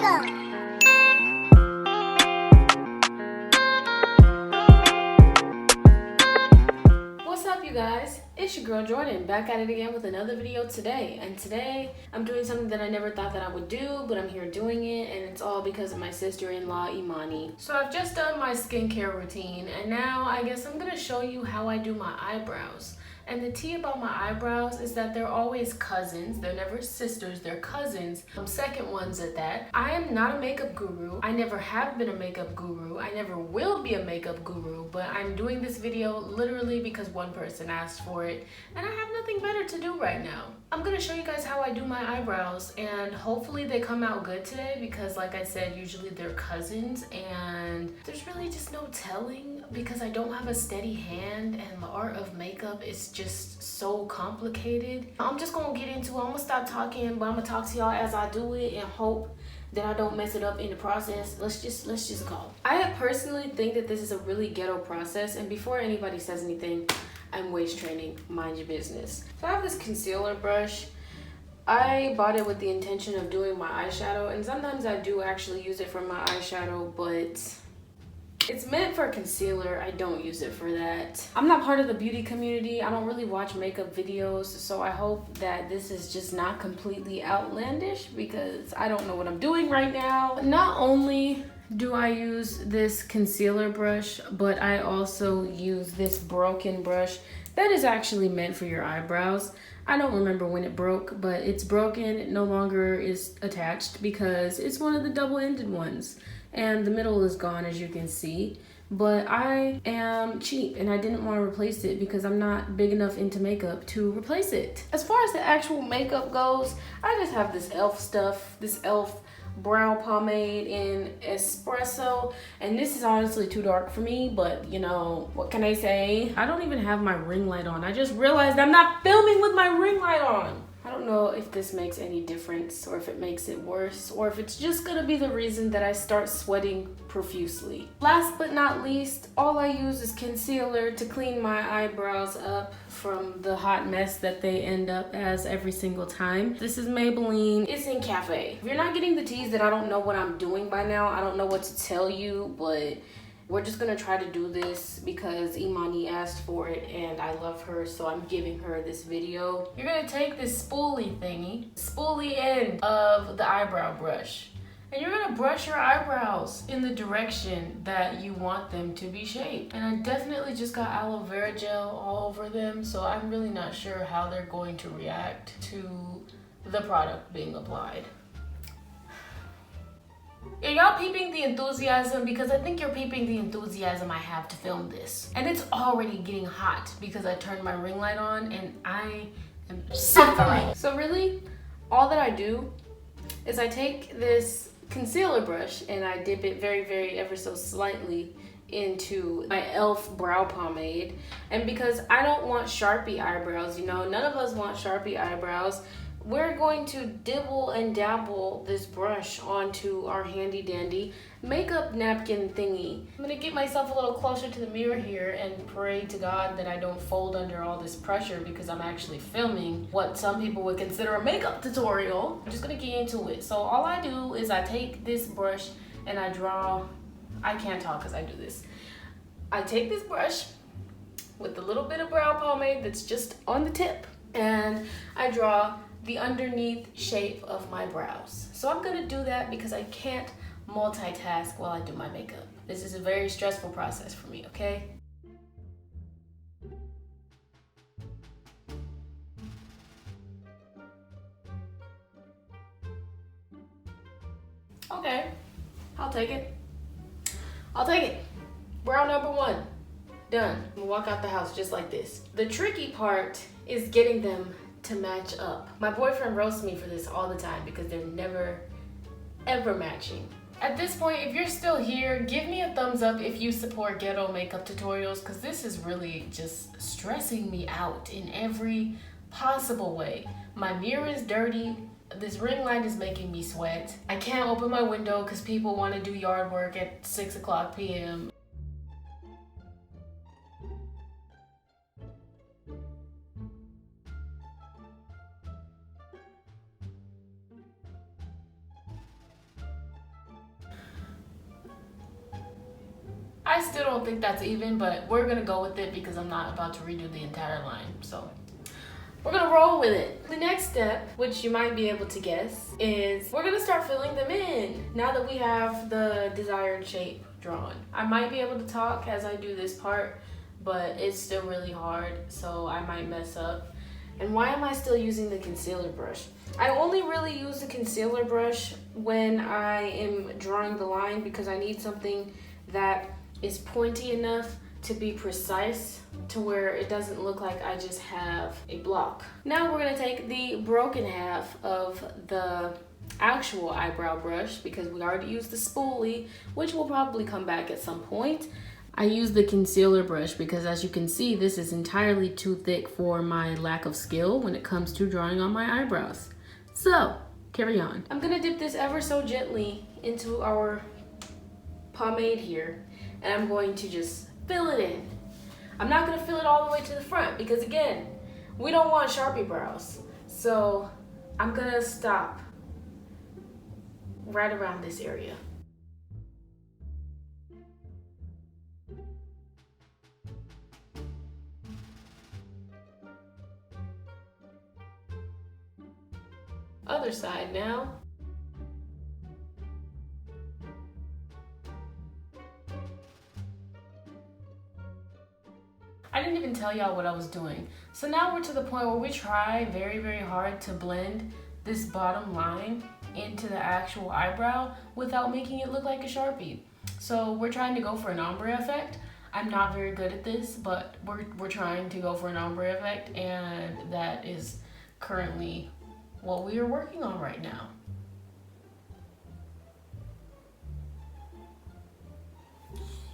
makeup. What's up, you guys? It's your girl Jhordyn, back at it again with another video today. And today I'm doing something that I never thought that I would do, but I'm here doing it, and it's all because of my sister-in-law Imani. So I've just done my skincare routine, and now I guess I'm gonna show you how I do my eyebrows. And the tea about my eyebrows is that they're always cousins. They're never sisters, they're cousins. Second ones at that. I am not a makeup guru. I never have been a makeup guru. I never will be a makeup guru, but I'm doing this video literally because one person asked for it, and I have nothing better to do right now. I'm gonna show you guys how I do my eyebrows, and hopefully they come out good today because, like I said, usually they're cousins, and there's really just no telling because I don't have a steady hand, and the art of makeup is just so complicated. I'm just gonna get into it. I'm gonna stop talking, but I'm gonna talk to y'all as I do it and hope that I don't mess it up in the process. Let's just go. I personally think that this is a really ghetto process, and before anybody says anything, I'm waist training, mind your business. So I have this concealer brush. I bought it with the intention of doing my eyeshadow, and sometimes I do actually use it for my eyeshadow, but it's meant for concealer. I don't use it for that. I'm not part of the beauty community. I don't really watch makeup videos, so I hope that this is just not completely outlandish because I don't know what I'm doing right now. Not only do I use this concealer brush, but I also use this broken brush that is actually meant for your eyebrows. I don't remember when it broke, but it's broken. It no longer is attached because it's one of the double-ended ones. And the middle is gone, as you can see. But I am cheap and I didn't want to replace it because I'm not big enough into makeup to replace it. As far as the actual makeup goes, I just have this e.l.f. stuff, this e.l.f. brow pomade in espresso, and this is honestly too dark for me, but you know, what can I say? I don't even have my ring light on. I just realized I'm not filming with my ring light on. I don't know if this makes any difference or if it makes it worse or if it's just gonna be the reason that I start sweating profusely. Last but not least, all I use is concealer to clean my eyebrows up from the hot mess that they end up as every single time. This is Maybelline. It's in Cafe. If you're not getting the teas, that I don't know what I'm doing by now. I don't know what to tell you, but we're just gonna try to do this because Imani asked for it and I love her, so I'm giving her this video. You're gonna take this spoolie end of the eyebrow brush, and you're gonna brush your eyebrows in the direction that you want them to be shaped. And I definitely just got aloe vera gel all over them, so I'm really not sure how they're going to react to the product being applied. Are y'all peeping the enthusiasm? Because I think you're peeping the enthusiasm I have to film this. And it's already getting hot because I turned my ring light on and I am suffering. So really, all that I do is I take this concealer brush and I dip it very ever so slightly into my e.l.f. brow pomade. And because I don't want Sharpie eyebrows, you know, none of us want Sharpie eyebrows, we're going to dibble and dabble this brush onto our handy dandy makeup napkin thingy. I'm gonna get myself a little closer to the mirror here and pray to God that I don't fold under all this pressure because I'm actually filming what some people would consider a makeup tutorial. I'm just gonna get into it. So all I do is I take this brush and I draw, I can't talk because I do this. I take this brush with a little bit of brow pomade that's just on the tip, and I draw the underneath shape of my brows. So I'm gonna do that because I can't multitask while I do my makeup. This is a very stressful process for me, okay? Okay, I'll take it. I'll take it. Brow number one, done. I'm gonna walk out the house just like this. The tricky part is getting them to match up. My boyfriend roasts me for this all the time because they're never ever matching. At this point, if you're still here, give me a thumbs up if you support ghetto makeup tutorials, because this is really just stressing me out in every possible way. My mirror is dirty. This ring light is making me sweat. I can't open my window because people want to do yard work at 6:00 p.m. still don't think that's even, but we're gonna go with it because I'm not about to redo the entire line. So we're gonna roll with it. The next step, which you might be able to guess, is we're gonna start filling them in now that we have the desired shape drawn. I might be able to talk as I do this part, but it's still really hard, so I might mess up. And why am I still using the concealer brush? I only really use the concealer brush when I am drawing the line because I need something that is pointy enough to be precise to where it doesn't look like I just have a block. Now we're gonna take the broken half of the actual eyebrow brush because we already used the spoolie, which will probably come back at some point. I use the concealer brush because, as you can see, this is entirely too thick for my lack of skill when it comes to drawing on my eyebrows. So, carry on. I'm gonna dip this ever so gently into our pomade here, and I'm going to just fill it in. I'm not gonna fill it all the way to the front because, again, we don't want Sharpie brows. So, I'm gonna stop right around this area. Other side now. I didn't even tell y'all what I was doing. So now we're to the point where we try very, very hard to blend this bottom line into the actual eyebrow without making it look like a Sharpie. So we're trying to go for an ombre effect. I'm not very good at this, but we're trying to go for an ombre effect, and that is currently what we are working on right now.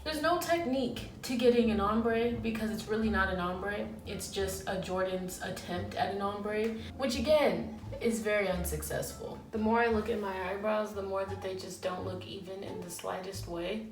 There's no technique to getting an ombre because it's really not an ombre. It's just a Jhordyn's attempt at an ombre, which again is very unsuccessful. The more I look at my eyebrows, the more that they just don't look even in the slightest way.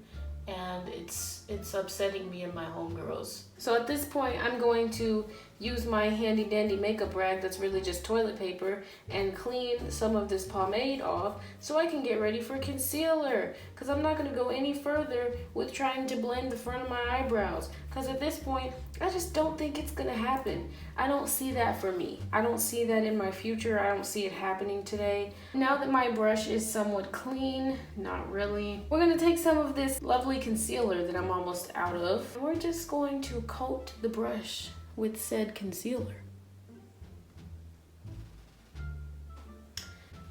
And it's upsetting me and my homegirls. So at this point, I'm going to use my handy dandy makeup rag that's really just toilet paper and clean some of this pomade off so I can get ready for concealer, because I'm not going to go any further with trying to blend the front of my eyebrows, because at this point I just don't think it's going to happen. I don't see that for me. I don't see that in my future. I don't see it happening today. Now that my brush is somewhat clean, not really, we're going to take some of this lovely concealer that I'm almost out of, and we're just going to coat the brush with said concealer.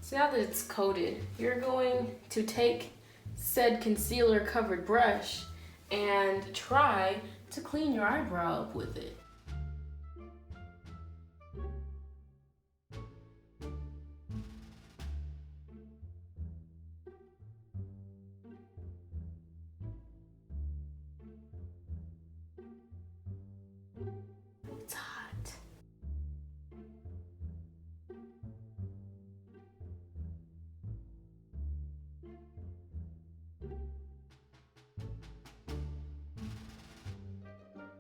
So now that it's coated, you're going to take said concealer covered brush and try to clean your eyebrow up with it. It's hot.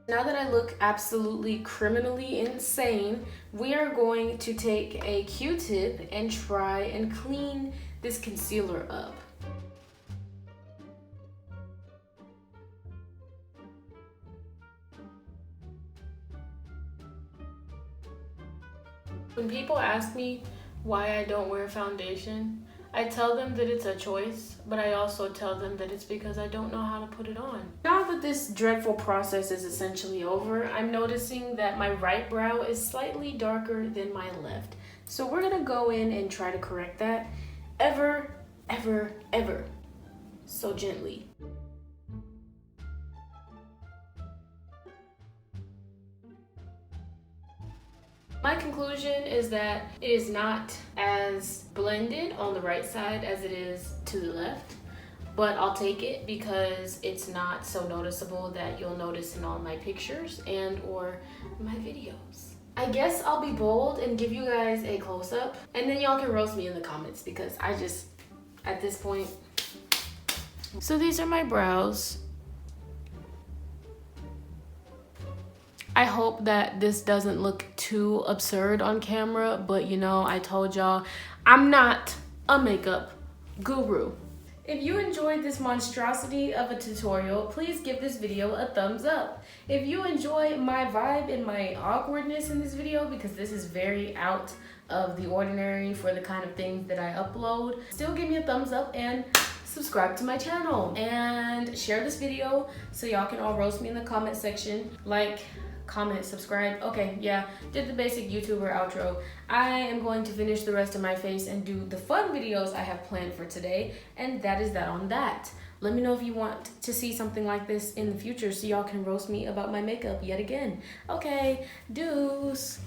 Now that I look absolutely criminally insane, we are going to take a Q-tip and try and clean this concealer up. When people ask me why I don't wear foundation, I tell them that it's a choice, but I also tell them that it's because I don't know how to put it on. Now that this dreadful process is essentially over, I'm noticing that my right brow is slightly darker than my left. So we're gonna go in and try to correct that ever so gently. My conclusion is that it is not as blended on the right side as it is to the left, but I'll take it because it's not so noticeable that you'll notice in all my pictures and or my videos. I guess I'll be bold and give you guys a close-up, and then y'all can roast me in the comments because I just, at this point. So these are my brows. I hope that this doesn't look too absurd on camera, but you know, I told y'all I'm not a makeup guru. If you enjoyed this monstrosity of a tutorial, please give this video a thumbs up. If you enjoy my vibe and my awkwardness in this video, because this is very out of the ordinary for the kind of things that I upload, still give me a thumbs up and subscribe to my channel. And share this video so y'all can all roast me in the comment section. Like, comment, subscribe. Okay, yeah, did the basic YouTuber outro. I am going to finish the rest of my face and do the fun videos I have planned for today, and that is that on that. Let me know if you want to see something like this in the future so y'all can roast me about my makeup yet again. Okay, deuce.